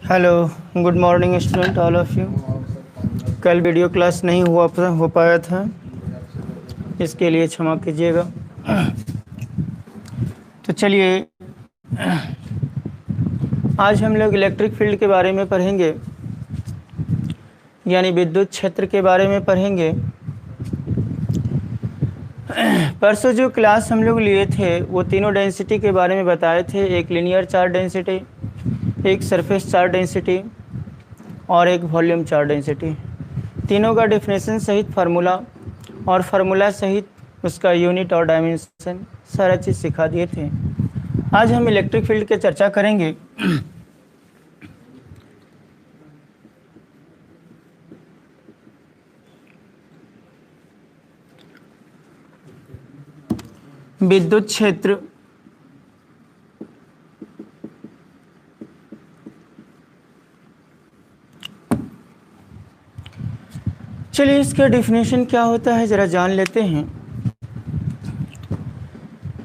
Hello, good morning student all of you. कल video class नहीं हो पाया था, इसके लिए क्षमा कीजिएगा। तो चलिए, आज हम लोग इलेक्ट्रिक फील्ड के बारे में पढ़ेंगे, यानी विद्युत क्षेत्र के बारे में पढ़ेंगे। परसों जो क्लास हम लोग लिए थे वो तीनों डेंसिटी के बारे में बताए थे। एक लीनियर चार्ज डेंसिटी, एक सरफेस चार्ज डेंसिटी और एक वॉल्यूम चार्ज डेंसिटी। तीनों का डेफिनेशन सहित फार्मूला और फार्मूला सहित उसका यूनिट और डायमेंशन सारा चीज़ सिखा दिए थे। आज हम इलेक्ट्रिक फील्ड की चर्चा करेंगे। विद्युत क्षेत्र चलिए, इसका डेफिनेशन क्या होता है जरा जान लेते हैं।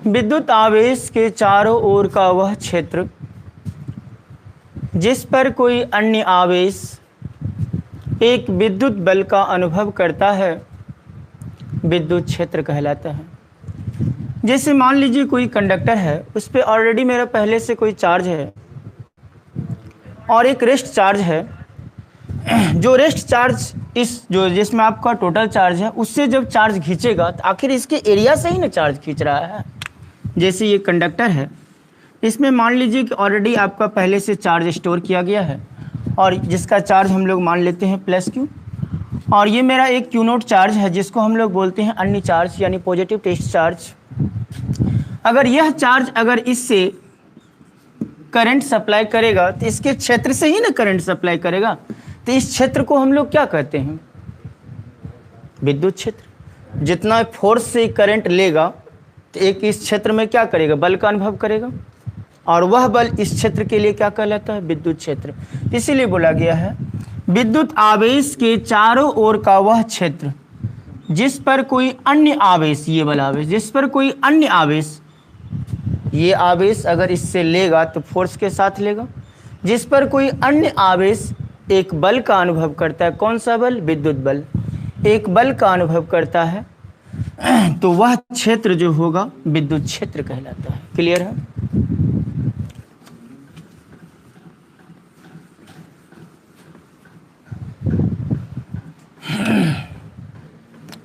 विद्युत आवेश के चारों ओर का वह क्षेत्र जिस पर कोई अन्य आवेश एक विद्युत बल का अनुभव करता है विद्युत क्षेत्र कहलाता है। जैसे मान लीजिए कोई कंडक्टर है, उस पर ऑलरेडी मेरा पहले से कोई चार्ज है और एक रेस्ट चार्ज है। जो रेस्ट चार्ज जिसमें आपका टोटल चार्ज है, उससे जब चार्ज खींचेगा तो आखिर इसके एरिया से ही ना चार्ज खींच रहा है। जैसे ये कंडक्टर है, इसमें मान लीजिए कि ऑलरेडी आपका पहले से चार्ज स्टोर किया गया है और जिसका चार्ज हम लोग मान लेते हैं प्लस क्यू, और ये मेरा एक क्यू नोट चार्ज है जिसको हम लोग बोलते हैं अन्य चार्ज यानी पॉजिटिव टेस्ट चार्ज। अगर यह चार्ज अगर इससे करंट सप्लाई करेगा तो इसके क्षेत्र से ही ना करंट सप्लाई करेगा, तो इस क्षेत्र को हम लोग क्या कहते हैं? विद्युत क्षेत्र। जितना फोर्स से करंट लेगा तो एक इस क्षेत्र में क्या करेगा? बल का अनुभव करेगा, और वह बल इस क्षेत्र के लिए क्या कहलाता है? विद्युत क्षेत्र। इसीलिए बोला गया है विद्युत आवेश के चारों ओर का वह क्षेत्र जिस पर कोई अन्य आवेश, ये वाला आवेश, जिस पर कोई अन्य आवेश, ये आवेश अगर इससे लेगा तो फोर्स के साथ लेगा, जिस पर कोई अन्य आवेश एक बल का अनुभव करता है। कौन सा बल? विद्युत बल। एक बल का अनुभव करता है तो वह क्षेत्र जो होगा विद्युत क्षेत्र कहलाता है। क्लियर है?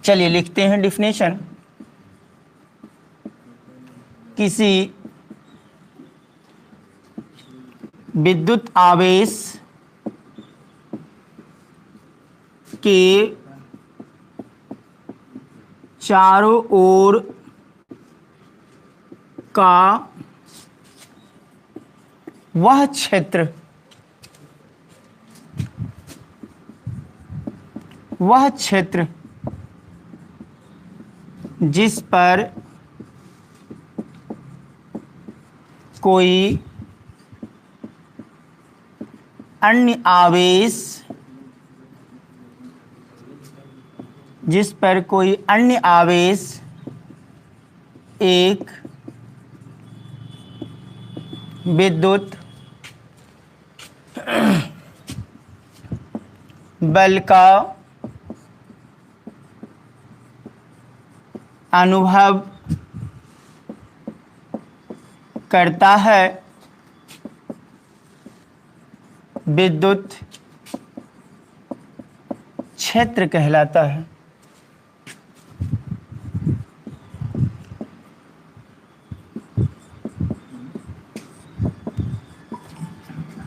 चलिए लिखते हैं डेफिनेशन। किसी विद्युत आवेश के चारों ओर का वह क्षेत्र जिस पर कोई अन्य आवेश एक विद्युत बल का अनुभव करता है विद्युत क्षेत्र कहलाता है।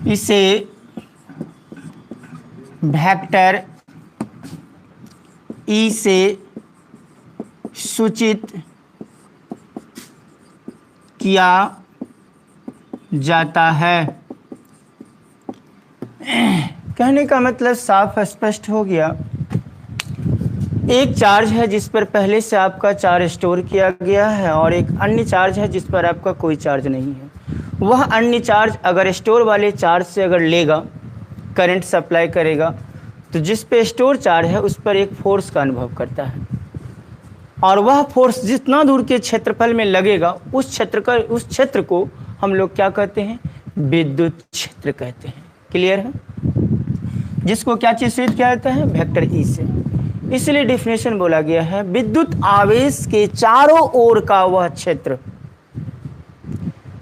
इसे वेक्टर ई से सूचित किया जाता है। कहने का मतलब साफ स्पष्ट हो गया। एक चार्ज है जिस पर पहले से आपका चार्ज स्टोर किया गया है और एक अन्य चार्ज है जिस पर आपका कोई चार्ज नहीं है। वह अन्य चार्ज अगर स्टोर वाले चार्ज से अगर लेगा, करंट सप्लाई करेगा, तो जिस पे स्टोर चार्ज है उस पर एक फोर्स का अनुभव करता है, और वह फोर्स जितना दूर के क्षेत्रफल में लगेगा उस क्षेत्र को हम लोग क्या कहते हैं? विद्युत क्षेत्र कहते हैं। क्लियर है, जिसको क्या चीज से किया जाता है, वेक्टर ई से। इसलिए डिफिनेशन बोला गया है विद्युत आवेश के चारों ओर का वह क्षेत्र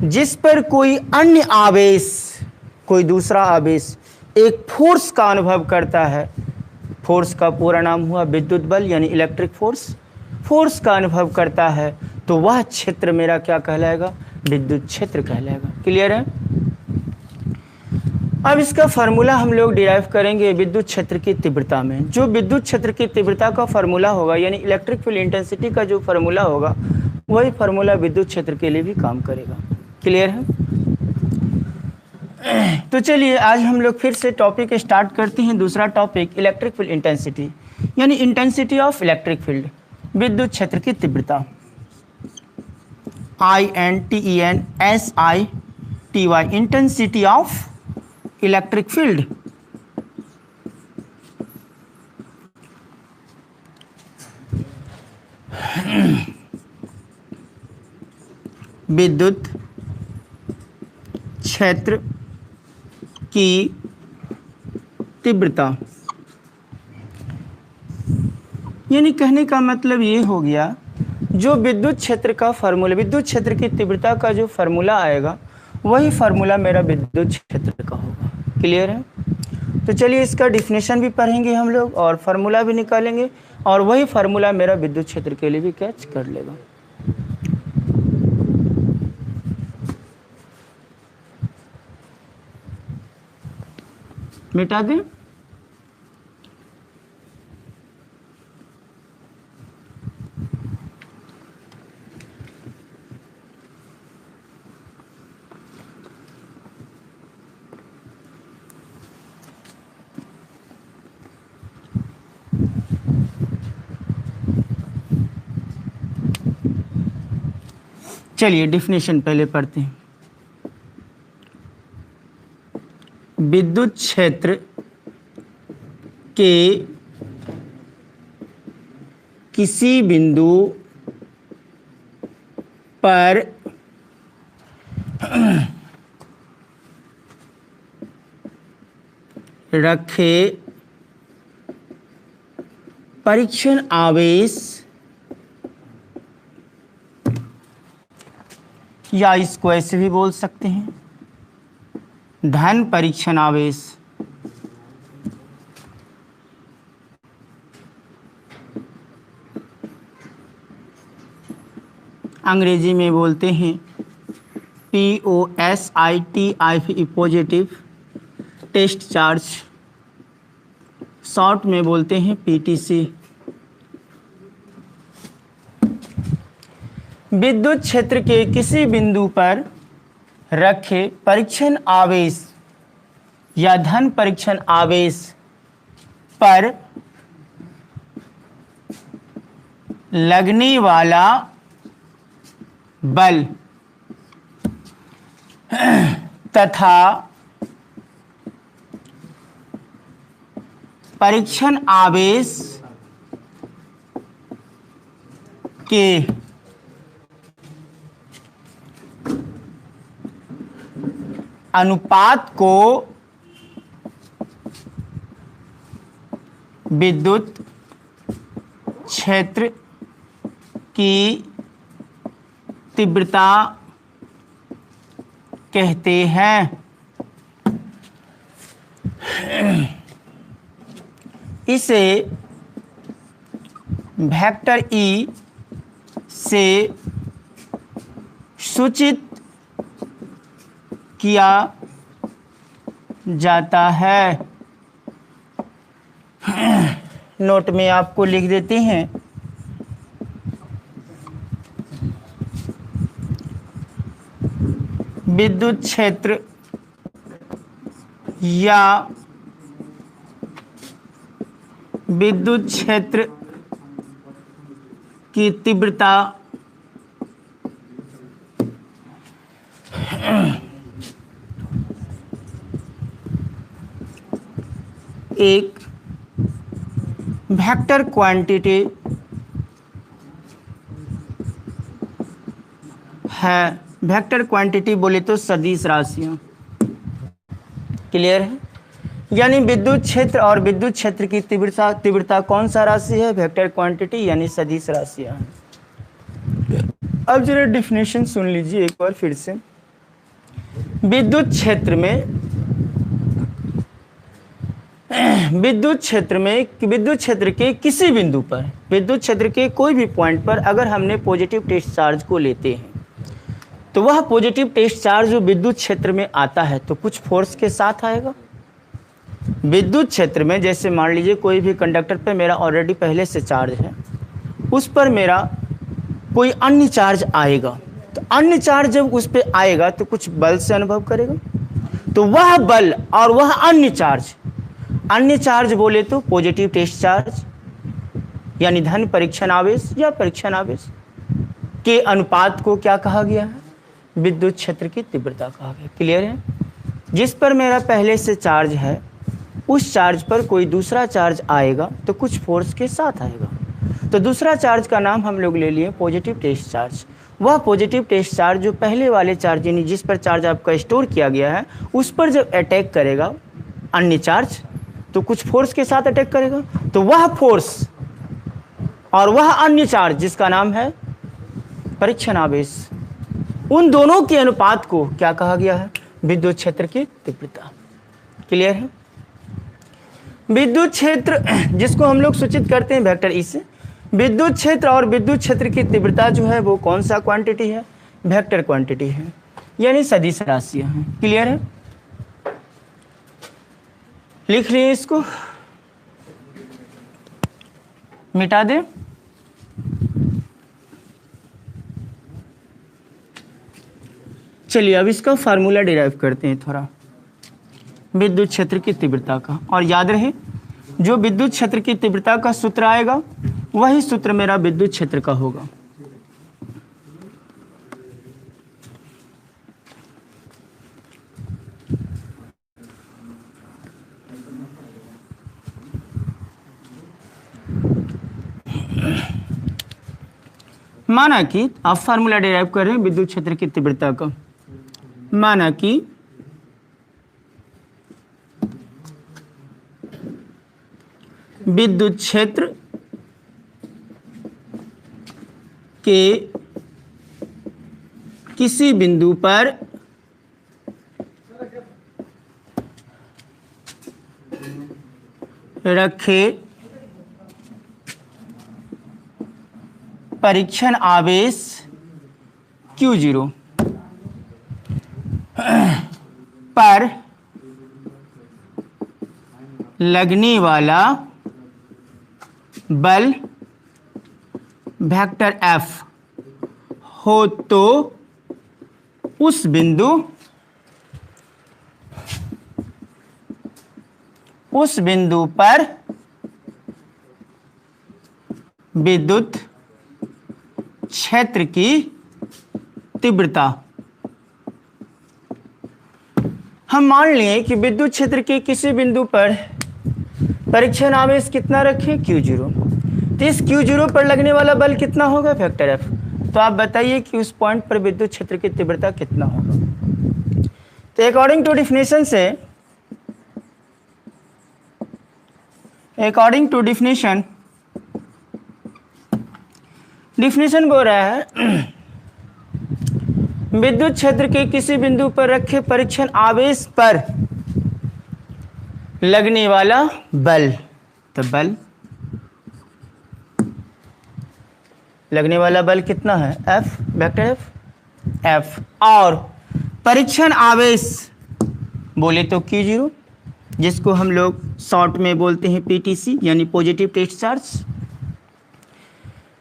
जिस पर कोई अन्य आवेश, कोई दूसरा आवेश एक फोर्स का अनुभव करता है, फोर्स का पूरा नाम हुआ विद्युत बल यानी इलेक्ट्रिक फोर्स, फोर्स का अनुभव करता है तो वह क्षेत्र मेरा क्या कहलाएगा, विद्युत क्षेत्र कहलाएगा। क्लियर है। अब इसका फार्मूला हम लोग डिराइव करेंगे विद्युत क्षेत्र की तीव्रता में। जो विद्युत क्षेत्र की तीव्रता का फार्मूला होगा यानी इलेक्ट्रिक फील्ड इंटेंसिटी का जो फार्मूला होगा वही फार्मूला विद्युत क्षेत्र के लिए भी काम करेगा। क्लियर है। तो चलिए आज हम लोग फिर से टॉपिक स्टार्ट करते हैं। दूसरा टॉपिक इलेक्ट्रिक फील्ड इंटेंसिटी यानी इंटेंसिटी ऑफ इलेक्ट्रिक फील्ड, विद्युत क्षेत्र की तीव्रता। INTENSITY intensity of electric field. विद्युत क्षेत्र की तीव्रता यानी कहने का मतलब ये हो गया जो विद्युत क्षेत्र का फार्मूला, विद्युत क्षेत्र की तीव्रता का जो फार्मूला आएगा वही फार्मूला मेरा विद्युत क्षेत्र का होगा। क्लियर है। तो चलिए इसका डिफिनेशन भी पढ़ेंगे हम लोग और फार्मूला भी निकालेंगे और वही फार्मूला मेरा विद्युत क्षेत्र के लिए भी कैच कर लेगा। मिटा दें। चलिए डिफिनेशन पहले पढ़ते हैं। विद्युत क्षेत्र के किसी बिंदु पर रखे परीक्षण आवेश या इसको ऐसे भी बोल सकते हैं धन परीक्षण आवेश अंग्रेजी में बोलते हैं POSITIV positive test charge, short में बोलते हैं PTC। विद्युत क्षेत्र के किसी बिंदु पर रखे परीक्षण आवेश या धन परीक्षण आवेश पर लगने वाला बल तथा परीक्षण आवेश के अनुपात को विद्युत क्षेत्र की तीव्रता कहते हैं। इसे वेक्टर ई से सूचित किया जाता है। नोट में आपको लिख देते हैं विद्युत क्षेत्र या विद्युत क्षेत्र की तीव्रता एक वेक्टर क्वांटिटी है। वेक्टर क्वांटिटी बोले तो सदिश राशियां। क्लियर है? यानी विद्युत क्षेत्र और विद्युत क्षेत्र की तीव्रता कौन सा राशि है? वेक्टर क्वांटिटी यानी सदिश राशियां हैं। अब जरा डिफिनेशन सुन लीजिए एक बार फिर से। विद्युत क्षेत्र में विद्युत क्षेत्र के किसी बिंदु पर, विद्युत क्षेत्र के कोई भी पॉइंट पर अगर हमने पॉजिटिव टेस्ट चार्ज को लेते हैं तो वह पॉजिटिव टेस्ट चार्ज जो विद्युत क्षेत्र में आता है तो कुछ फोर्स के साथ आएगा। विद्युत क्षेत्र में जैसे मान लीजिए कोई भी कंडक्टर पे मेरा ऑलरेडी पहले से चार्ज है, उस पर मेरा कोई अन्य चार्ज आएगा, तो अन्य चार्ज जब उस पर आएगा तो कुछ बल से अनुभव करेगा। तो वह बल और वह अन्य चार्ज बोले तो पॉजिटिव टेस्ट चार्ज यानी धन परीक्षण आवेश या परीक्षण आवेश के अनुपात को क्या कहा गया है? विद्युत क्षेत्र की तीव्रता कहा गया। क्लियर है? जिस पर मेरा पहले से चार्ज है उस चार्ज पर कोई दूसरा चार्ज आएगा तो कुछ फोर्स के साथ आएगा। तो दूसरा चार्ज का नाम हम लोग ले लिए पॉजिटिव टेस्ट चार्ज। वह पॉजिटिव टेस्ट चार्ज जो पहले वाले चार्ज यानी जिस पर चार्ज आपका स्टोर किया गया है उस पर जब अटैक करेगा अन्य चार्ज तो कुछ फोर्स के साथ अटैक करेगा। तो वह फोर्स और वह अन्य चार्ज जिसका नाम है परीक्षण आवेश, उन दोनों के अनुपात को क्या कहा गया है? विद्युत क्षेत्र की तीव्रता। क्लियर है? विद्युत क्षेत्र जिसको हम लोग सूचित करते हैं वेक्टर ई से, विद्युत क्षेत्र और विद्युत क्षेत्र की तीव्रता जो है वो कौन सा क्वांटिटी है? वेक्टर क्वांटिटी है यानी सदिश राशियां हैं। क्लियर है? लिख लिए इसको, मिटा दे। चलिए अब इसका फार्मूला डिराइव करते हैं थोड़ा विद्युत क्षेत्र की तीव्रता का। और याद रहे जो विद्युत क्षेत्र की तीव्रता का सूत्र आएगा वही सूत्र मेरा विद्युत क्षेत्र का होगा। माना कि आप फार्मूला डिराइव कर रहे हैं विद्युत क्षेत्र की तीव्रता का। माना कि विद्युत क्षेत्र के किसी बिंदु पर रखे परीक्षण आवेश Q0 पर लगने वाला बल वेक्टर F हो तो उस बिंदु पर विद्युत क्षेत्र की तीव्रता। हम मान लिए कि विद्युत क्षेत्र के किसी बिंदु पर परीक्षण आवेश कितना रखें? Q0। तो इस Q0 पर लगने वाला बल कितना होगा? Vector F। तो आप बताइए कि उस पॉइंट पर विद्युत क्षेत्र की तीव्रता कितना होगा? तो अकॉर्डिंग टू डेफिनेशन डिफिनेशन बोल रहा है विद्युत क्षेत्र के किसी बिंदु पर रखे परीक्षण आवेश पर लगने वाला बल, तो बल लगने वाला बल कितना है? F, vector F। और परीक्षण आवेश बोले तो Q0 जिसको हम लोग शॉर्ट में बोलते हैं PTC यानी पॉजिटिव टेस्ट चार्ज।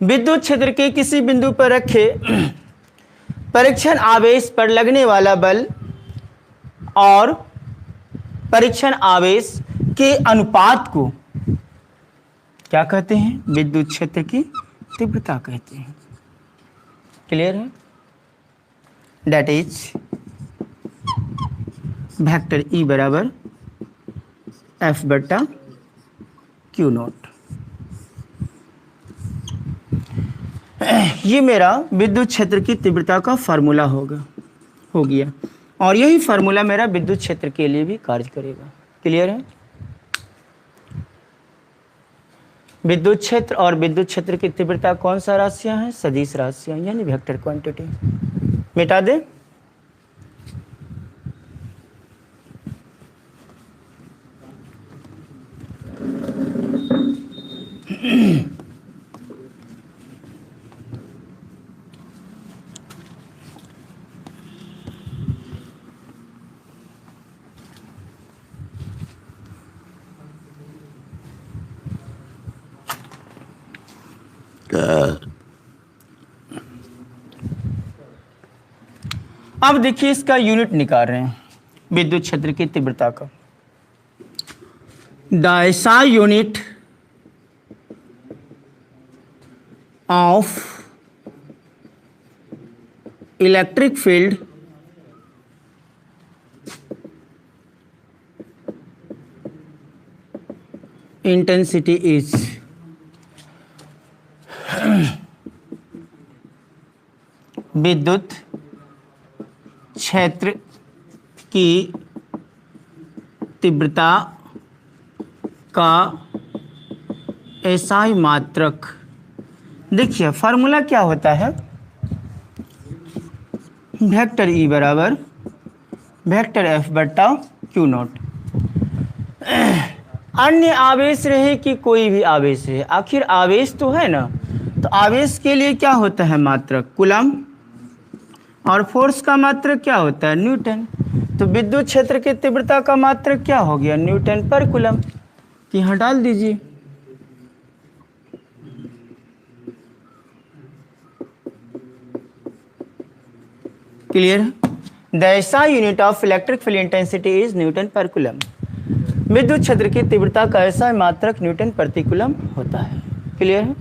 विद्युत क्षेत्र के किसी बिंदु पर रखे परीक्षण आवेश पर लगने वाला बल और परीक्षण आवेश के अनुपात को क्या कहते हैं? विद्युत क्षेत्र की तीव्रता कहते हैं। क्लियर है? दैट इज वेक्टर E बराबर F बटा Q0। ये मेरा विद्युत क्षेत्र की तीव्रता का फार्मूला हो गया। और यही फार्मूला मेरा विद्युत क्षेत्र के लिए भी कार्य करेगा। क्लियर है? विद्युत क्षेत्र और विद्युत क्षेत्र की तीव्रता कौन सा राशियां हैं? सदिश राशियां, यानी वेक्टर क्वांटिटी। मिटा दे। अब देखिए इसका यूनिट निकाल रहे हैं विद्युत क्षेत्र की तीव्रता का। The SI unit of electric field intensity is विद्युत क्षेत्र की तीव्रता का SI मात्रक। देखिए फार्मूला क्या होता है, वेक्टर E बराबर वेक्टर F बटा Q नॉट। अन्य आवेश रहे कि कोई भी आवेश रहे, आखिर आवेश तो है ना, तो आवेश के लिए क्या होता है मात्रक? कूलम। और फोर्स का मात्रक क्या होता है? न्यूटन। तो विद्युत क्षेत्र की तीव्रता का मात्रक क्या हो गया? न्यूटन पर कूलम। तो यहाँ डाल दीजिए। Clear? The SI unit of electric field intensity is Newton पर कूलम। विद्युत क्षेत्र की तीव्रता का SI मात्रक न्यूटन प्रति कूलम होता है। क्लियर है?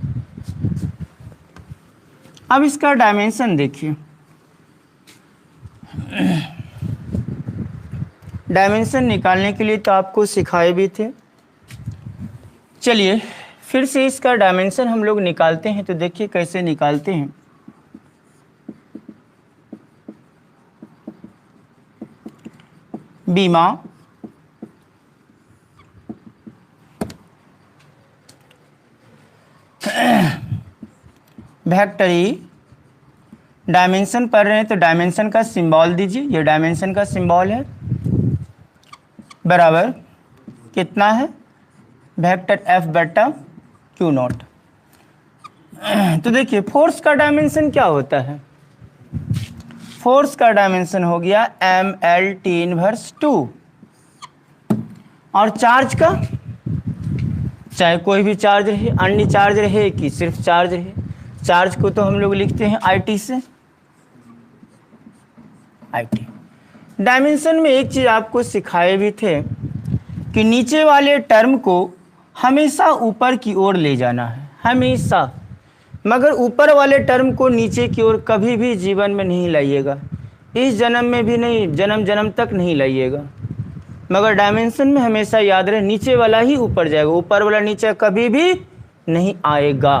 अब इसका डायमेंशन देखिए। डायमेंशन निकालने के लिए तो आपको सिखाए भी थे। चलिए फिर से इसका डायमेंशन हम लोग निकालते हैं, तो देखिए कैसे निकालते हैं। बीमा वेक्टर E, डायमेंशन पढ़ रहे हैं तो डायमेंशन का सिंबल दीजिए। ये डायमेंशन का सिंबल है, बराबर कितना है? वेक्टर F बटा Q नॉट। तो देखिए फोर्स का डायमेंशन क्या होता है? फोर्स का डायमेंशन हो गया mLT इनवर्स 2। और चार्ज का, चाहे कोई भी चार्ज रहे, अन्य चार्ज रहे कि सिर्फ चार्ज रहे, चार्ज को तो हम लोग लिखते हैं IT से, IT। डायमेंशन में एक चीज आपको सिखाए भी थे कि नीचे वाले टर्म को हमेशा ऊपर की ओर ले जाना है, हमेशा। मगर ऊपर वाले टर्म को नीचे की ओर कभी भी जीवन में नहीं लाइएगा, इस जन्म में भी नहीं, जन्म जन्म तक नहीं लाइएगा। मगर डायमेंशन में हमेशा याद रहे नीचे वाला ही ऊपर जाएगा, ऊपर वाला नीचे कभी भी नहीं आएगा।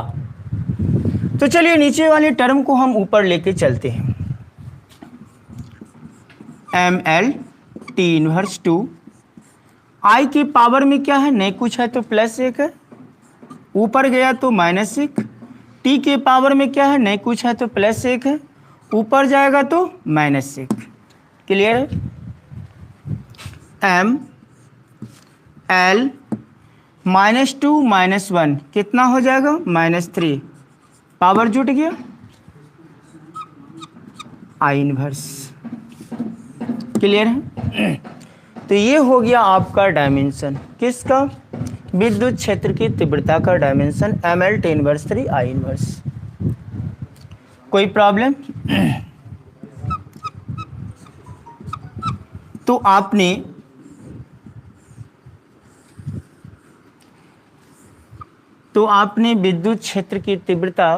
तो चलिए नीचे वाले टर्म को हम ऊपर लेके चलते हैं। mLT इनवर्स 2, I की पावर में क्या है? नहीं कुछ है तो +1 है, ऊपर गया तो -1। T के पावर में क्या है? नहीं कुछ है तो +1 है, ऊपर जाएगा तो -1। क्लियर है? M L -2 -1 कितना हो जाएगा? -3। पावर जुट गया, I इनवर्स। क्लियर है? तो ये हो गया आपका डायमेंशन, किसका? विद्युत क्षेत्र की तीव्रता का dimension mLT inverse 3 I inverse. कोई प्रॉब्लम? तो आपने विद्युत क्षेत्र की तीव्रता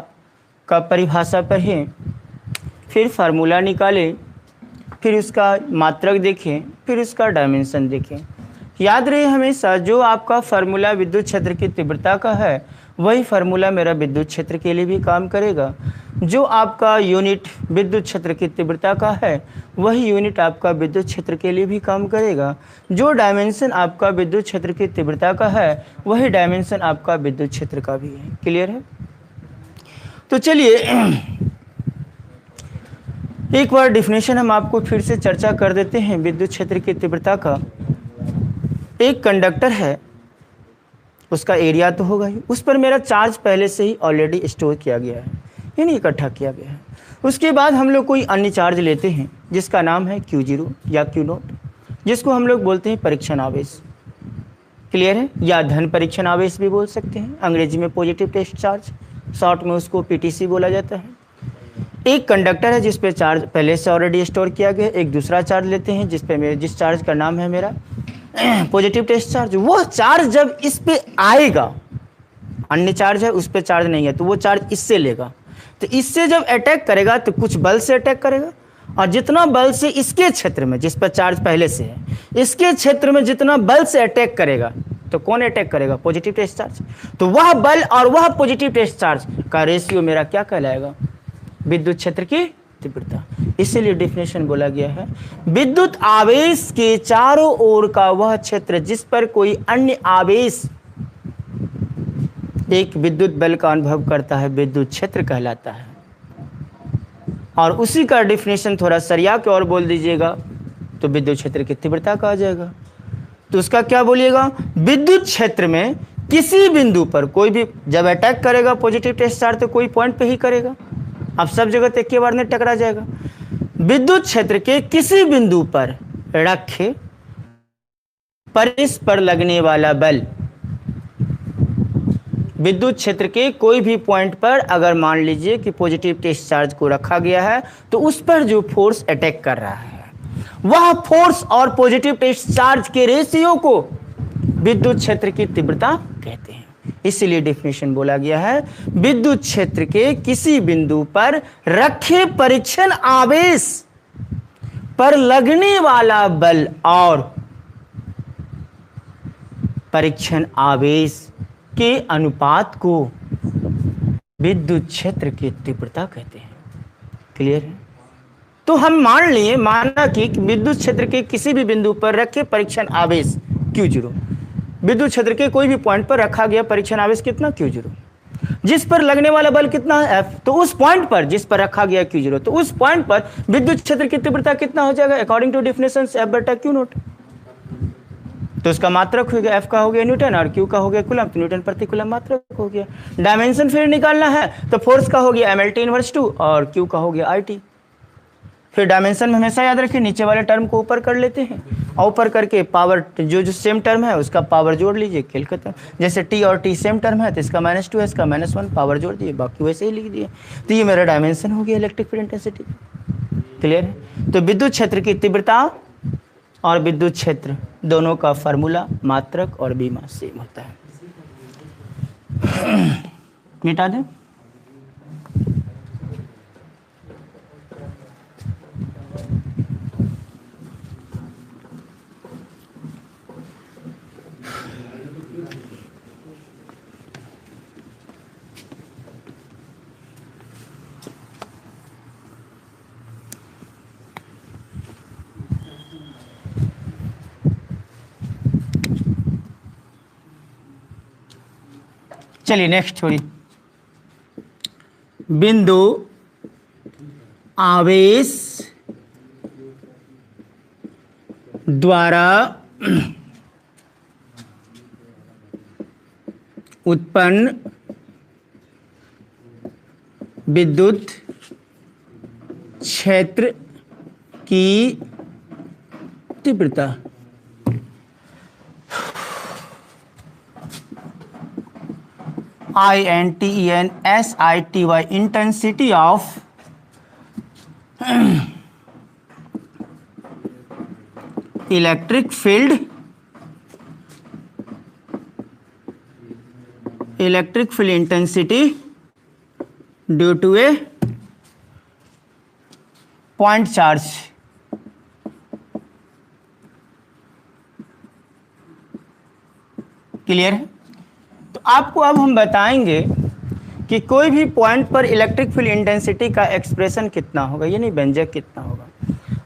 का परिभाषा पढ़े, फिर फार्मूला निकाले, फिर उसका मात्रक देखें, फिर उसका डायमेंशन देखें। याद रहे हमेशा, जो आपका फार्मूला विद्युत क्षेत्र की तीव्रता का है वही फार्मूला मेरा विद्युत क्षेत्र के लिए भी काम करेगा। जो आपका यूनिट विद्युत क्षेत्र की तीव्रता का है वही यूनिट आपका विद्युत क्षेत्र के लिए भी काम करेगा। जो डायमेंशन आपका विद्युत क्षेत्र की तीव्रता का है वही डायमेंशन आपका विद्युत क्षेत्र का भी है। क्लियर है? तो चलिए एक बार डिफिनेशन हम आपको फिर से चर्चा कर देते हैं विद्युत क्षेत्र की तीव्रता का। एक कंडक्टर है, उसका एरिया तो होगा ही, उस पर मेरा चार्ज पहले से ही ऑलरेडी स्टोर किया गया है, यानी इकट्ठा किया गया है। उसके बाद हम लोग कोई अन्य चार्ज लेते हैं जिसका नाम है Q0 या Q0, जिसको हम लोग बोलते हैं परीक्षण आवेश। क्लियर है? या धन परीक्षण आवेश भी बोल सकते हैं, अंग्रेजी में पॉजिटिव टेस्ट चार्ज, शॉर्ट में उसको PTC बोला जाता है। एक कंडक्टर है जिस पे चार्ज पहले से ऑलरेडी स्टोर किया गया। एक दूसरा चार्ज लेते हैं जिस चार्ज का नाम है मेरा पॉजिटिव टेस्ट चार्ज। वो चार्ज जब इस पे आएगा, अन्य चार्ज है उस पे चार्ज नहीं है, तो वो चार्ज इससे लेगा, तो इससे जब अटैक करेगा तो कुछ बल से अटैक करेगा, और जितना बल से इसके क्षेत्र में, जिस पर चार्ज पहले से है, इसके क्षेत्र में जितना बल से अटैक करेगा, तो कौन अटैक करेगा? Positive test charge. तो वह बल और वह पॉजिटिव टेस्ट चार्ज का रेशियो मेरा क्या कहलाएगा? विद्युत क्षेत्र की तीव्रता। इसीलिए डिफिनेशन बोला गया है, विद्युत आवेश के चारों ओर का वह क्षेत्र जिस पर कोई अन्य आवेश एक विद्युत बल का अनुभव करता है विद्युत क्षेत्र कहलाता है। और उसी का डिफिनेशन थोड़ा सरिया के और बोल दीजिएगा तो विद्युत क्षेत्र की तीव्रता कहा जाएगा। तो उसका क्या बोलिएगा? विद्युत क्षेत्र में किसी बिंदु पर कोई भी जब अटैक करेगा पॉजिटिव टेस्ट चार्ज, तो कोई पॉइंट पे ही करेगा, अब सब जगह तो एक बार नहीं टकरा जाएगा। विद्युत क्षेत्र के किसी बिंदु पर रखे परिस पर लगने वाला बल, विद्युत क्षेत्र के कोई भी पॉइंट पर अगर मान लीजिए कि पॉजिटिव टेस्ट चार्ज को रखा गया है, तो उस पर जो फोर्स अटैक कर रहा है वह फोर्स और पॉजिटिव टेस्ट चार्ज के रेशियो को विद्युत क्षेत्र की तीव्रता कहते हैं। इसलिए डेफिनेशन बोला गया है, विद्युत क्षेत्र के किसी बिंदु पर रखे परीक्षण आवेश पर लगने वाला बल और परीक्षण आवेश के अनुपात को विद्युत क्षेत्र की तीव्रता कहते हैं। क्लियर है? तो हम माना कि विद्युत क्षेत्र के किसी भी बिंदु पर रखे परीक्षण आवेश Q0, विद्युत क्षेत्र के कोई भी पॉइंट पर रखा गया परीक्षण आवेश कितना? Q0, जिस पर लगने वाला बल कितना है? F। तो उस पॉइंट पर जिस पर रखा गया Q0, तो उस पॉइंट पर विद्युत क्षेत्र की तीव्रता कितना हो जाएगा? According to definition F/Q0। तो उसका मात्रक हो गया, F का हो गया न्यूटन और Q का हो गया कूलम, तो न्यूटन प्रति कूलम मात्रक हो गया। डायमेंशन फिर निकालना है तो फोर्स का हो गया MLT इनवर्स 2 और Q का हो गया IT। फिर डायमेंशन में हमेशा याद रखिए नीचे वाले टर्म को ऊपर कर लेते हैं और ऊपर करके पावर जो सेम टर्म है उसका पावर जोड़ लीजिए, खेल खत्म। जैसे T और T सेम टर्म है तो इसका -2 है, इसका -1, पावर जोड़ दिए, बाकी वैसे ही लिख दिए। तो ये मेरा डायमेंशन हो गया इलेक्ट्रिक फील्ड इंटेंसिटी। क्लियर है? तो विद्युत क्षेत्र की तीव्रता और विद्युत क्षेत्र दोनों का फार्मूला मात्रक और बीमा सेम होता है। मिटा दें। चलिए नेक्स्ट छोड़िए। बिंदु आवेश द्वारा उत्पन्न विद्युत क्षेत्र की तीव्रता। INTENSITY intensity of electric field intensity due to a point charge. Clear है? तो आपको अब हम बताएंगे कि कोई भी पॉइंट पर इलेक्ट्रिक फील्ड इंटेंसिटी का एक्सप्रेशन कितना होगा, यानी व्यंजक कितना होगा।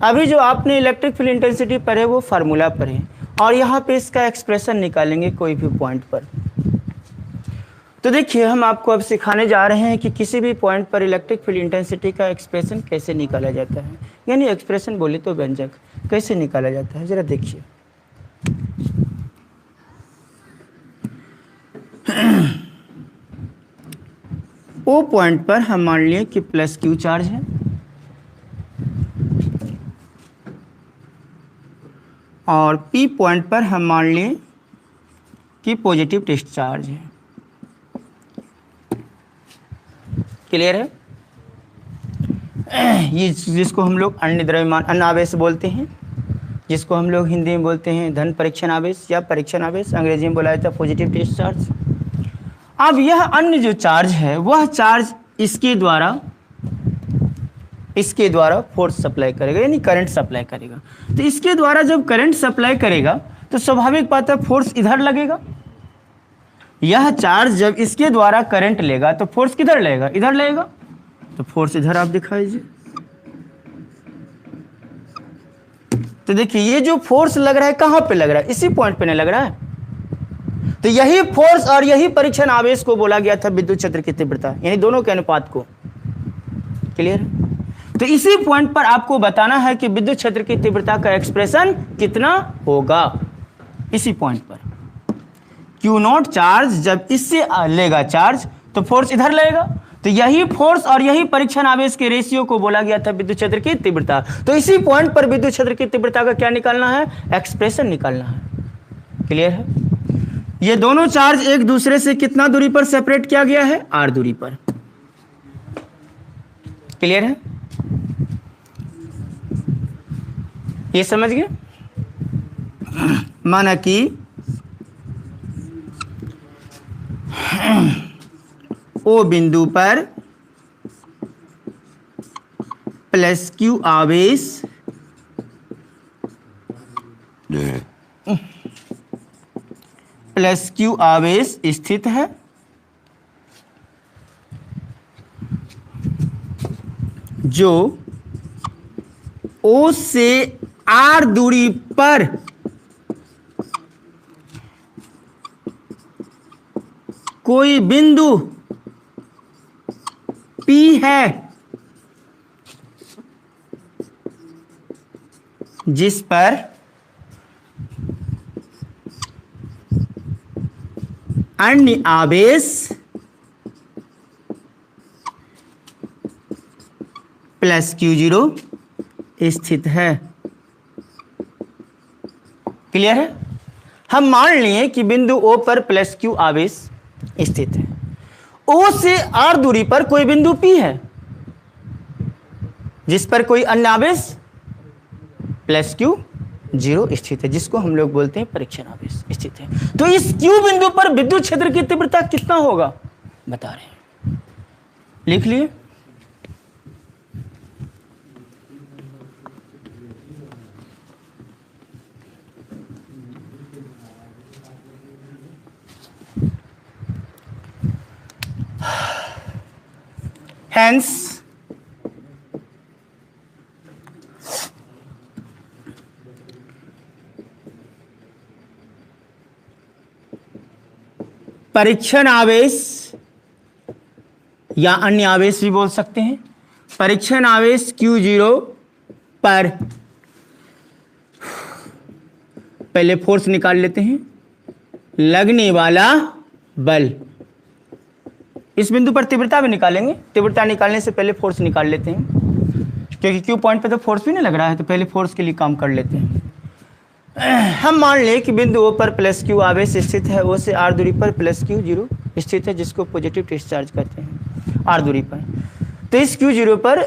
अभी जो आपने इलेक्ट्रिक फील्ड इंटेंसिटी पढ़े वो फार्मूला पढ़े, और यहाँ पे इसका एक्सप्रेशन निकालेंगे कोई भी पॉइंट पर। तो देखिए हम आपको अब सिखाने जा रहे हैं कि किसी भी पॉइंट पर इलेक्ट्रिक फील्ड इंटेंसिटी का एक्सप्रेशन कैसे निकाला जाता है, यानी एक्सप्रेशन बोले तो व्यंजक कैसे निकाला जाता है, जरा देखिए। ओ पॉइंट पर हम मान लिए कि प्लस क्यू चार्ज है, और पी पॉइंट पर हम मान लिए कि पॉजिटिव डिस्चार्ज है। क्लियर है? ये जिसको हम लोग अन्य द्रव्यमान अन्य आवेश बोलते हैं, जिसको हम लोग हिंदी में बोलते हैं धन परीक्षण आवेश या परीक्षण आवेश, अंग्रेजी में बोला जाता है पॉजिटिव डिस्चार्ज। अब यह अन्य जो चार्ज है वह चार्ज इसके द्वारा फोर्स सप्लाई करेगा, यानी करंट सप्लाई करेगा। तो इसके द्वारा जब करंट सप्लाई करेगा तो स्वाभाविक बात है फोर्स इधर लगेगा। यह चार्ज जब इसके द्वारा करंट लेगा तो फोर्स किधर लगेगा, इधर लगेगा। तो फोर्स इधर आप दिखाइए। तो देखिए ये जो फोर्स लग रहा है कहां पे लग रहा है, इसी पॉइंट पे नहीं लग रहा है। तो यही फोर्स और यही परीक्षण आवेश को बोला गया था विद्युत क्षेत्र की तीव्रता, यानी दोनों के अनुपात को। क्लियर है? तो इसी पॉइंट पर आपको बताना है कि विद्युत क्षेत्र की तीव्रता का एक्सप्रेशन कितना होगा। इसी पॉइंट पर क्यू नॉट चार्ज जब इससे लेगा चार्ज तो फोर्स इधर लगेगा। तो यही फोर्स और यही परीक्षण आवेश के रेशियो को बोला गया था विद्युत क्षेत्र की तीव्रता। तो इसी पॉइंट पर विद्युत क्षेत्र की तीव्रता का क्या निकालना है, एक्सप्रेशन निकालना है। क्लियर है? ये दोनों चार्ज एक दूसरे से कितना दूरी पर सेपरेट किया गया है, आर दूरी पर। क्लियर है? ये समझ गए? माना कि ओ बिंदु पर प्लस क्यू आवेश स्थित है, जो ओ से आर दूरी पर कोई बिंदु P है, जिस पर अन्य आवेश प्लस Q0 स्थित है। क्लियर है? हम मान लिए कि बिंदु O पर प्लस Q आवेश स्थित है। O से R दूरी पर कोई बिंदु P है, जिस पर कोई अन्य आवेश प्लस Q0 स्थित है, जिसको हम लोग बोलते हैं परीक्षण आवेश स्थित है। तो इस Q बिंदु पर विद्युत क्षेत्र की तीव्रता कितना होगा बता रहे हैं, लिख लिए। Hence, परीक्षण आवेश या अन्य आवेश भी बोल सकते हैं, परीक्षण आवेश Q0 पर पहले फोर्स निकाल लेते हैं, लगने वाला बल। इस बिंदु पर तीव्रता भी निकालेंगे, तीव्रता निकालने से पहले फोर्स निकाल लेते हैं, क्योंकि क्यू पॉइंट पे तो फोर्स भी नहीं लग रहा है, तो पहले फोर्स के लिए काम कर लेते हैं। हम मान लें कि बिंदु O पर प्लस Q आवेश स्थित है, O से R दूरी पर प्लस Q0 स्थित है, जिसको पॉजिटिव डिस्चार्ज कहते हैं R दूरी पर। तो इस Q0 पर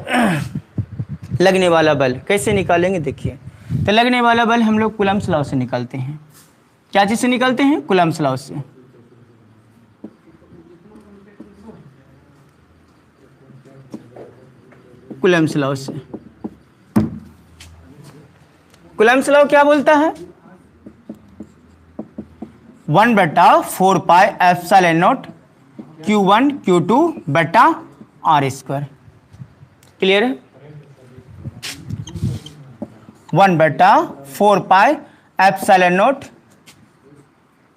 लगने वाला बल कैसे निकालेंगे देखिए। तो लगने वाला बल हम लोग कूलम्ब्स लॉ से निकालते हैं। क्या चीज से निकालते हैं? कूलम्ब्स लॉ से। कूलम्ब्स लॉ से। कूलम्ब्स लॉ क्या बोलता है? 1/4πε0 Q1 Q2 बटा R स्क्वायर। क्लियर है? 1/4πε0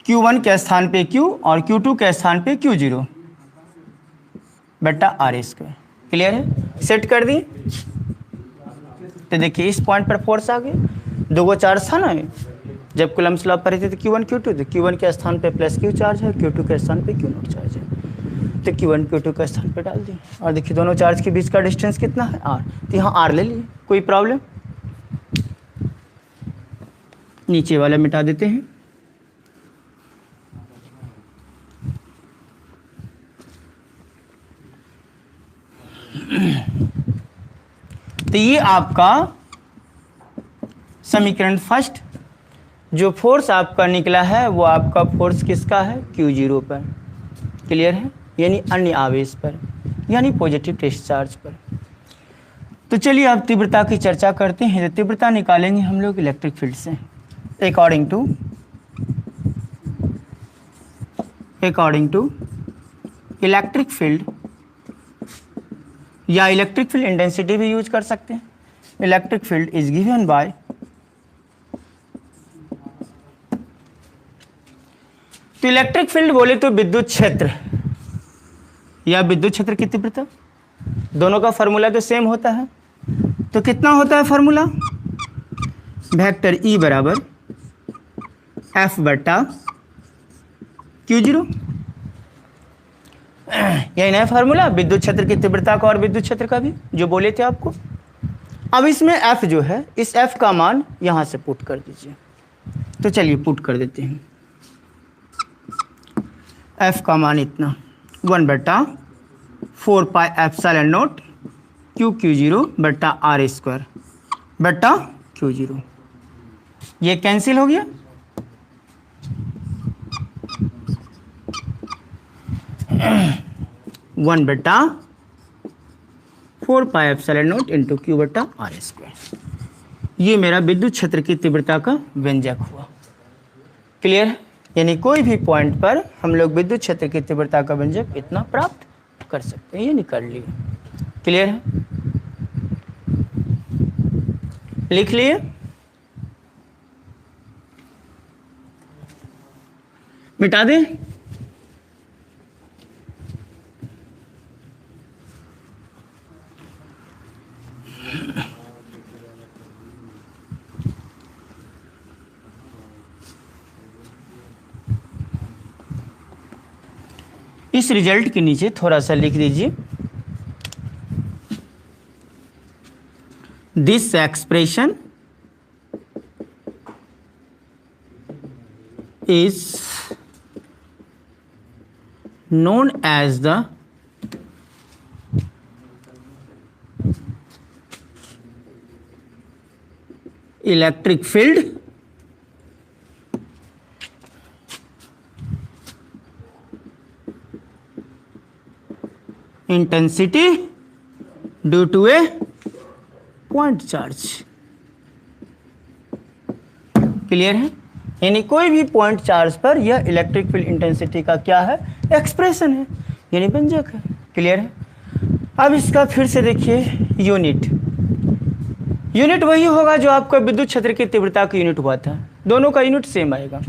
Q1 के स्थान पे Q और Q2 के स्थान पे Q0 बटा R स्क्वायर। क्लियर है? सेट कर दी। तो देखिए इस पॉइंट पर फोर्स आ गया, दो गो चार्ज था ना, जब कूलम्ब्स लॉ पर थे तो Q1 Q2, तो Q1 के स्थान पे प्लस Q चार्ज है, Q2 के स्थान पे Q0 चार्ज है, तो Q1 Q2 के स्थान पे डाल दिए। और देखिए दोनों चार्ज के बीच का डिस्टेंस कितना है, R, तो यहाँ R ले लिए। कोई प्रॉब्लम? नीचे वाला मिटा देते हैं। तो ये आपका समीकरण फर्स्ट। जो फोर्स आपका निकला है वो आपका फोर्स किसका है, Q0 पर। क्लियर है? यानी अन्य आवेश पर, यानी पॉजिटिव डिस्चार्ज पर। तो चलिए अब तीव्रता की चर्चा करते हैं। तो तीव्रता निकालेंगे हम लोग इलेक्ट्रिक फील्ड से अकॉर्डिंग टू इलेक्ट्रिक फील्ड, या इलेक्ट्रिक फील्ड इंटेंसिटी भी यूज कर सकते हैं। Electric field is given by तो इलेक्ट्रिक फील्ड बोले तो विद्युत क्षेत्र या विद्युत क्षेत्र की तीव्रता, दोनों का फॉर्मूला तो सेम होता है। तो कितना होता है फॉर्मूला, वेक्टर E बराबर F बटा Q0। यही नया फार्मूला विद्युत क्षेत्र की तीव्रता का और विद्युत क्षेत्र का भी जो बोले थे आपको। अब इसमें F जो है, इस F का मान यहां से पुट कर दीजिए। तो चलिए पुट कर देते हैं। F का मान इतना 1/4πε0 Q0 बटा R स्क्वायर बटा Q0। ये कैंसिल हो गया। वन बटा 4πε0 इंटू Q बटा R स्क्वायर। ये मेरा विद्युत क्षेत्र की तीव्रता का व्यंजक हुआ। क्लियर है? यानी कोई भी पॉइंट पर हम लोग विद्युत क्षेत्र की तीव्रता का व्यंजक इतना प्राप्त कर सकते हैं। ये निकाल लिए। क्लियर है? लिख लिए। मिटा दें। इस रिजल्ट के नीचे थोड़ा सा लिख दीजिए, this expression is known as the electric field intensity due to a point charge। Clear है? यानी कोई भी पॉइंट चार्ज पर यह इलेक्ट्रिक फील्ड इंटेंसिटी का क्या है, एक्सप्रेशन है, यानी व्यंजक है। क्लियर है? अब इसका फिर से देखिए यूनिट वही होगा जो आपका विद्युत क्षेत्र की तीव्रता का यूनिट हुआ था, दोनों का यूनिट सेम आएगा।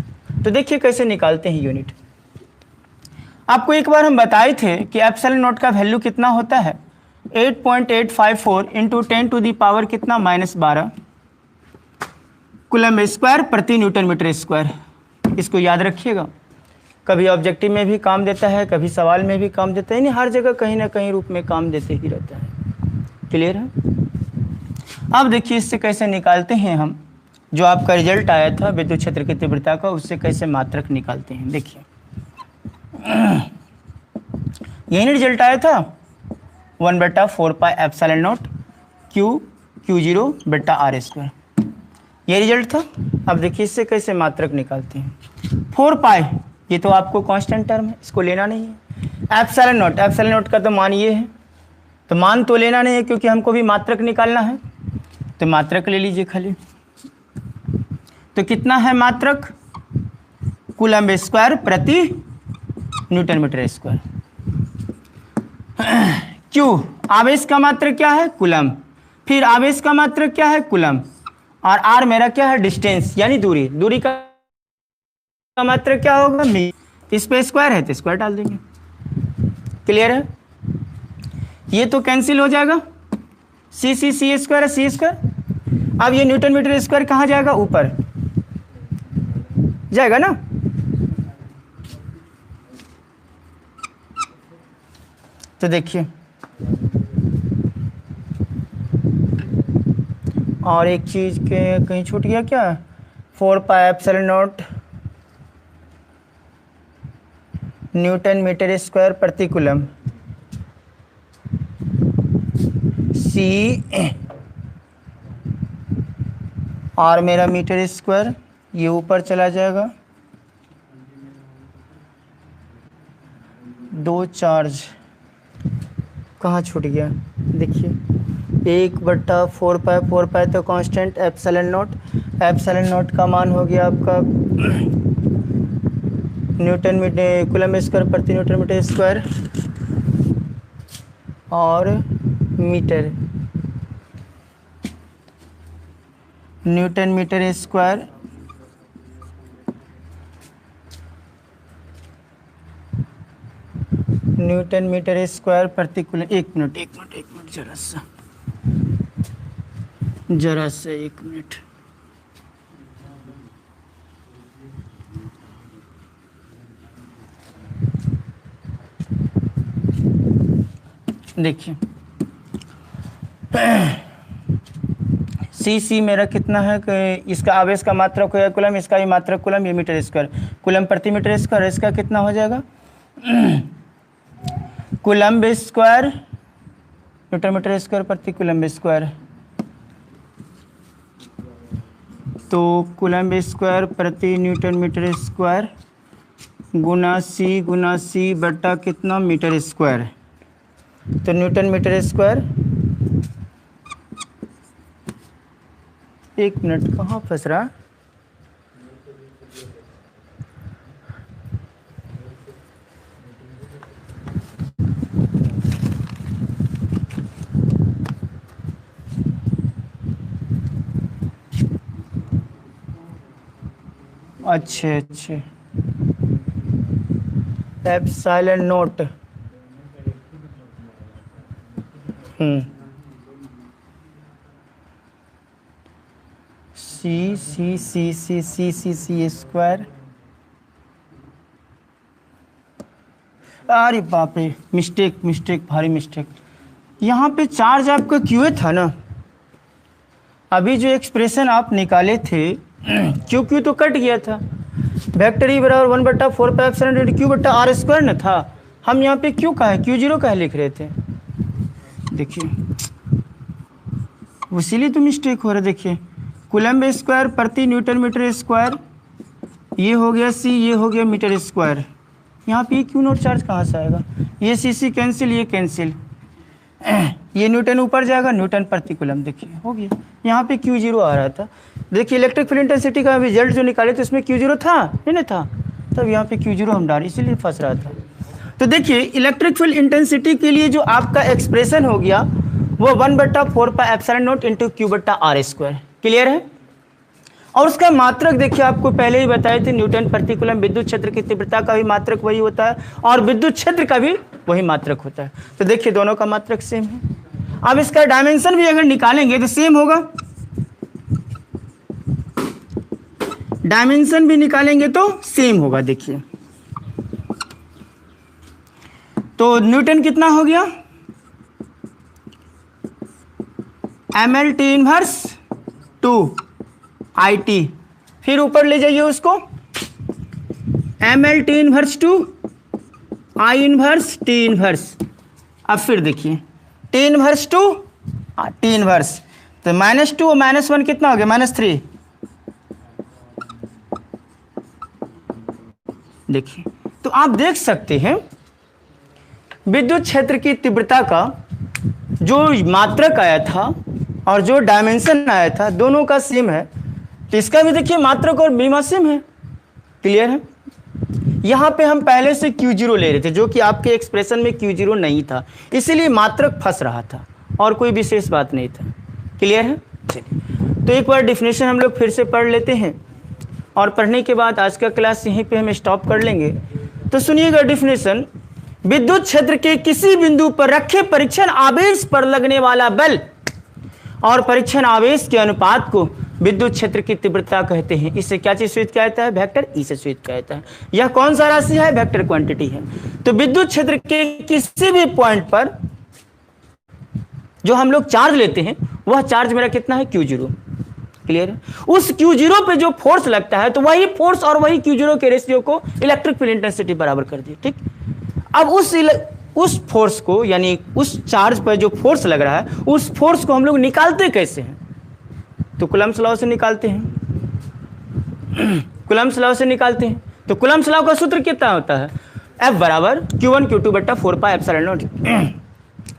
तो देखिए कैसे निकालते हैं यूनिट। आपको एक बार हम बताए थे कि एप्सिलॉन नॉट का वैल्यू कितना होता है, 8.854 इंटू 10 टू दी पावर कितना -12 कूलम स्क्वायर प्रति न्यूटन मीटर स्क्वायर। इसको याद रखिएगा, कभी ऑब्जेक्टिव में भी काम देता है, कभी सवाल में भी काम देता है, यानी हर जगह कहीं ना कहीं रूप में काम देते ही रहता है। क्लियर है? अब देखिए इससे कैसे निकालते हैं हम, जो आपका रिजल्ट आया था विद्युत क्षेत्र की तीव्रता का, उससे कैसे मात्रक निकालते हैं। देखिए यही रिजल्ट आया था 1/4πε0 Q0 बटा R स्क्वायर, ये रिजल्ट था। अब देखिए इससे कैसे मात्रक निकालते हैं। 4π ये तो आपको कांस्टेंट टर्म है, इसको लेना नहीं है। एप्सिलॉन नॉट का तो मान ये है, तो मान तो लेना नहीं है क्योंकि हमको भी मात्रक निकालना है, तो मात्रक ले लीजिए खाली। तो कितना है मात्रक, कूलम्ब स्क्वायर प्रति न्यूटन मीटर स्क्वायर। क्यू आवेश का मात्रक क्या है? कूलम्ब। फिर आवेश का मात्रक क्या है? कूलम्ब। और आर मेरा क्या है? डिस्टेंस यानी दूरी। दूरी का मात्रक क्या होगा? मीटर। इस पे स्क्वायर है तो स्क्वायर डाल देंगे। क्लियर है? ये तो कैंसिल हो जाएगा, सी सी सी स्क्वायर है सी स्क्वायर। अब ये न्यूटन मीटर स्क्वायर कहाँ जाएगा? ऊपर जाएगा ना। तो देखिए और एक चीज के कहीं छूट गया क्या? 4 pi epsilon naught newton metre square प्रति कूलम्ब। सी और मेरा मीटर स्क्वायर ये ऊपर चला जाएगा। दो चार्ज कहाँ छूट गया? देखिए 1/4 पाई तो constant epsilon naught. Epsilon naught का मान हो गया आपका न्यूटन मीटर कूलम्ब स्क्वायर प्रति न्यूटन मीटर स्क्वायर और metre newton metre square newton metre square प्रति कूलम्ब। एक मिनट जरा सा एक मिनट। देखिए सी मेरा कितना है कि इसका आवेश का मात्रक है कूलम्ब, इसका भी मात्रक कूलम्ब, ये मीटर स्क्वायर कूलम्ब प्रति मीटर स्क्वायर। इसका कितना हो जाएगा? Coulomb square newton metre square प्रति कूलम्ब स्क्वायर। तो कूलम्ब स्क्वायर प्रति न्यूटन मीटर स्क्वायर गुना सी बटा कितना? Metre square. तो न्यूटन मीटर स्क्वायर। एक मिनट कहाँ फंस रहा? अच्छे एप्सिलॉन नॉट सी स्क्वायर। अरे बाप रे, मिस्टेक भारी मिस्टेक। यहाँ पे चार्ज आपका क्यू था ना। अभी जो एक्सप्रेशन आप निकाले थे क्यू तो कट गया था। वेक्टर ई बराबर 1/4 पाई एप्सिलॉन नॉट क्यू बटा आर स्क्वायर न था। हम यहाँ पे क्यू का है Q0 का लिख रहे थे। देखिए इसीलिए तो मिस्टेक हो रहा है। देखिए कूलम्ब स्क्वायर प्रति न्यूटन मीटर स्क्वायर, ये हो गया सी, ये हो गया मीटर स्क्वायर। यहाँ पे क्यू नॉट चार्ज कहाँ से आएगा? ये सी कैंसिल, ये कैंसिल, ये न्यूटन ऊपर जाएगा, न्यूटन प्रति कूलम्ब। देखिए हो गया। यहाँ पे Q0 आ रहा था। देखिए इलेक्ट्रिक फील्ड इंटेंसिटी का रिजल्ट जो निकाले तो इसमें Q0 था नहीं था, तब यहाँ पे Q0 हम डाले, इसीलिए फंस रहा था। तो देखिए इलेक्ट्रिक फील्ड इंटेंसिटी के लिए जो आपका एक्सप्रेशन हो गया वो 1/4 पाई एप्सिलॉन नॉट इंटू क्यू बटा आर स्क्वायर। क्लियर है? और उसका मात्रक देखिए आपको पहले ही बताए थे, न्यूटन प्रति कूलम्ब। विद्युत क्षेत्र की तीव्रता का भी मात्रक वही होता है और विद्युत क्षेत्र का भी वही मात्रक होता है। तो देखिए दोनों का मात्रक सेम है। अब इसका डायमेंशन भी अगर निकालेंगे तो सेम होगा। डायमेंशन भी निकालेंगे तो सेम होगा। देखिए तो न्यूटन कितना हो गया? ML/T inverse 2 IT। फिर ऊपर ले जाइए उसको, ML/T inverse 2 I inverse T inverse. अब फिर देखिए T इनवर्स 2 T इनवर्स, तो -2 और -1 कितना हो गया? -3। देखिए तो आप देख सकते हैं विद्युत क्षेत्र की तीव्रता का जो मात्रक आया था और जो डायमेंशन आया था दोनों का सेम है। तो इसका भी देखिए मात्रक और बीमा सेम है। क्लियर है? यहाँ पे हम पहले से Q0 ले रहे थे, जो कि आपके एक्सप्रेशन में Q0 नहीं था, इसीलिए मात्रक फंस रहा था और कोई विशेष बात नहीं था। क्लियर है? चलिए, तो एक बार डिफिनेशन हम लोग फिर से पढ़ लेते हैं और पढ़ने के बाद आज का क्लास यहीं पे हम स्टॉप कर लेंगे। तो सुनिएगा डिफिनेशन, विद्युत क्षेत्र के किसी बिंदु पर रखे परीक्षण आवेश पर लगने वाला बल और परीक्षण आवेश के अनुपात को विद्युत क्षेत्र की तीव्रता कहते हैं। इससे क्या चीज सूचित किया जाता है? वेक्टर ई से सूचित किया जाता है। यह कौन सा राशि है? वेक्टर क्वांटिटी है। तो विद्युत क्षेत्र के किसी भी पॉइंट पर जो हम लोग चार्ज लेते हैं वह चार्ज मेरा कितना है? Q0। क्लियर है? उस Q0 पे जो फोर्स लगता है तो वही फोर्स और वही Q0 के रेशियो को इलेक्ट्रिक फील्ड इंटेंसिटी बराबर कर दिए। ठीक, अब उस फोर्स को, यानी उस चार्ज पर जो फोर्स लग रहा है, उस फोर्स को हम लोग निकालते कैसे हैं? तो कूलम्ब्स लॉ से निकालते हैं। कूलम्ब्स लॉ से निकालते हैं। तो कूलम्ब्स लॉ का सूत्र कितना होता है? F बराबर Q1 Q2 बट्टा 4 epsilon not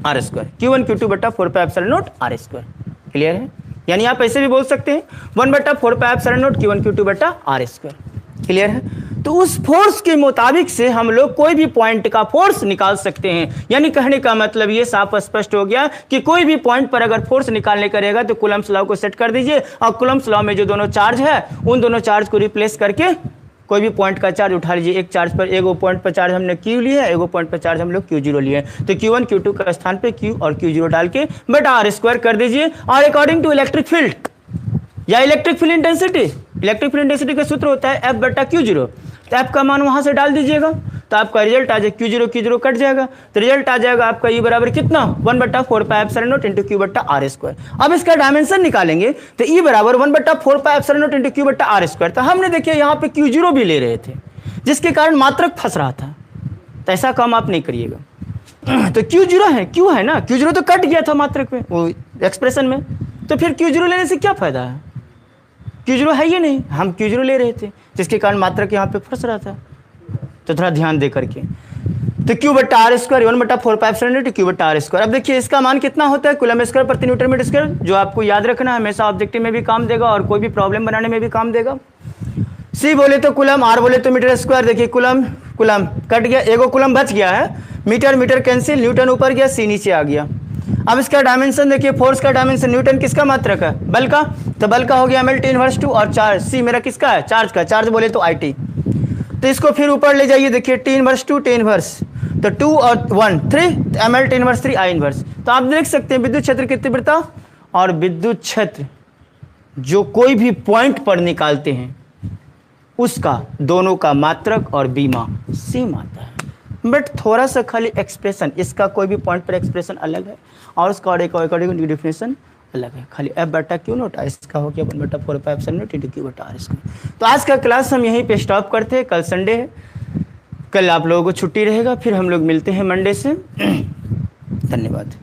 R square. Q1 Q2 बट्टा 4 epsilon not R square. Clear है? यानी आप ऐसे भी बोल सकते हैं 1 बट्टा 4 एप्सिलॉन नॉट Q1 Q2 बट्टा R स्क्वायर। क्लियर है? तो उस फोर्स के मुताबिक से हम लोग कोई भी पॉइंट का फोर्स निकाल सकते हैं। यानी कहने का मतलब ये साफ स्पष्ट हो गया कि कोई भी पॉइंट पर अगर फोर्स निकालने का रहेगा तो कूलम्ब्स लॉ को सेट कर दीजिए और कूलम्ब्स लॉ में जो दोनों चार्ज है उन दोनों चार्ज को रिप्लेस करके कोई भी पॉइंट का चार्ज उठा लीजिए। एक चार्ज पर, एक पॉइंट पर चार्ज हमने Q लिया है, एक पॉइंट पर चार्ज हम लोग Q0 लिए। तो Q1 Q2 का स्थान पे Q और Q0 डाल के बटा R स्क्वायर कर दीजिए। और अकॉर्डिंग टू इलेक्ट्रिक फील्ड या इलेक्ट्रिक फील्ड इंटेंसिटी का सूत्र होता है F बटा Q0। तो F का मान वहां से डाल दीजिएगा तो आपका रिजल्ट आ जाएगा Q0 कट जाएगा, तो रिजल्ट आ जाएगा आपका E बराबर कितना? 1 बट्टा 4 pi epsilon not into Q बट्टा R स्क्वायर। अब इसका डायमेंशन निकालेंगे तो E बराबर 1 बट्टा 4 pi epsilon not into Q बट्टा R स्क्वायर। तो हमने देखिए यहाँ पे Q0 भी ले रहे थे जिसके कारण मात्रक फंस रहा था, तो ऐसा काम आप नहीं करिएगा। तो Q0 है, Q है ना, Q0 तो कट गया था मात्रक में, वो एक्सप्रेशन में, तो फिर Q0 लेने से क्या फायदा है? Q0 है ये नहीं, हम Q0 ले रहे थे जिसके कारण मात्रक यहाँ पे फंस रहा था। तो थोड़ा ध्यान दे करके, तो Q बट्टा R स्क्वायर 1 बट्टा 4 पाई एप्सिलॉन नॉट Q बट्टा R स्क्वायर। अब देखिए इसका मान कितना होता है? कूलम्ब स्क्वायर प्रति न्यूटन मीटर स्क्वायर, जो आपको याद रखना है, हमेशा ऑब्जेक्टिव में भी काम देगा और कोई भी प्रॉब्लम बनाने में भी काम देगा। C बोले तो कूलम्ब, R बोले तो मीटर स्क्वायर। देखिए कूलम्ब कट गया, एगो कूलम्ब बच गया है, मीटर कैंसिल, न्यूटन ऊपर गया, C नीचे आ गया। अब इसका डायमेंशन देखिए, फोर्स का डायमेंशन, न्यूटन किसका मात्रक है? बल का, तो बल का हो गया ml T इनवर्स 2 और चार्ज C मेरा किसका है? चार्ज का। चार्ज बोले तो IT। तो इसको फिर ऊपर ले जाइए, देखिए T इनवर्स 2 T इनवर्स, तो 2 और 1 3, ml T inverse 3 I inverse. तो आप देख सकते हैं विद्युत क्षेत्र की तीव्रता और विद्युत क्षेत्र जो कोई भी पॉइंट पर निकालते हैं उसका दोनों का मात्रक और बीमा सेम आता है, बट थोड़ा सा खाली एक्सप्रेशन, इसका कोई भी पॉइंट पर एक्सप्रेशन अलग है और उसका अकॉर्डिंग डिफिनेशन अलग है। खाली F बटा Q नोट, इसका हो गया 1 बटा 4 pi epsilon not into Q बटा R स्क्वायर। तो आज का क्लास हम यहीं पे स्टॉप करते हैं। कल संडे है, कल आप लोगों को छुट्टी रहेगा, फिर हम लोग मिलते हैं मंडे से। धन्यवाद।